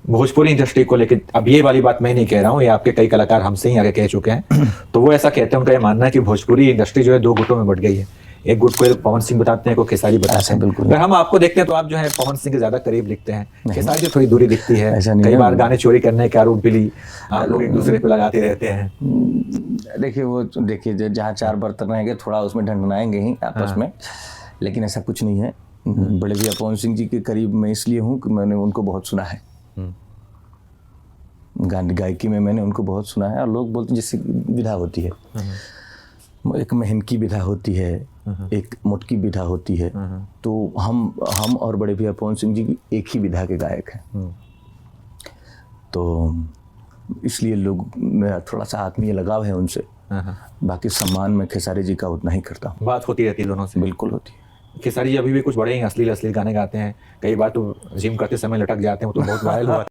Bhojpuri industry को लेकर, अब ये वाली बात मैं नहीं कह रहा हूँ, ये आपके कई कलाकार हमसे ही आगे कह चुके हैं, तो वो ऐसा कहते हैं, उनका ये मानना है कि भोजपुरी इंडस्ट्री जो है दो गुटों में बट गई है। एक गुट को पवन सिंह बताते हैं, को खेसारी बताते हैं। बिल्कुल अगर हम आपको देखते हैं तो आप जो है पवन सिंह के ज्यादा करीब दिखते हैं, खेसारी से थोड़ी दूरी दिखती है। ऐसा नहीं कई है। बार गाने चोरी करने के आरोप भी आप लोग एक दूसरे पे लगाते रहते हैं। देखिए जहाँ चार बर्तन रहेंगे थोड़ा उसमें ढंढनाएंगे ही आपस में, लेकिन ऐसा कुछ नहीं है। बड़े भैया पवन सिंह जी के करीब मैं इसलिए हूँ कि मैंने उनको बहुत सुना है, गायकी में मैंने उनको बहुत सुना है। और लोग बोलते हैं जैसे विधा होती है, एक मेहनकी विधा होती है, एक मोटकी विधा होती है, तो हम और बड़े भैया पवन सिंह जी की एक ही विधा के गायक हैं। तो इसलिए लोग, मेरा थोड़ा सा आत्मीय लगाव है उनसे। बाकी सम्मान मैं खेसारी जी का उतना ही करता हूँ। बात होती रहती है दोनों से? बिल्कुल होती है। खेसारी जी अभी भी कुछ बड़े ही अश्लील गाने गाते हैं, कई बार तो जिम करते समय लटक जाते हैं, वो तो बहुत वायरल हुआ।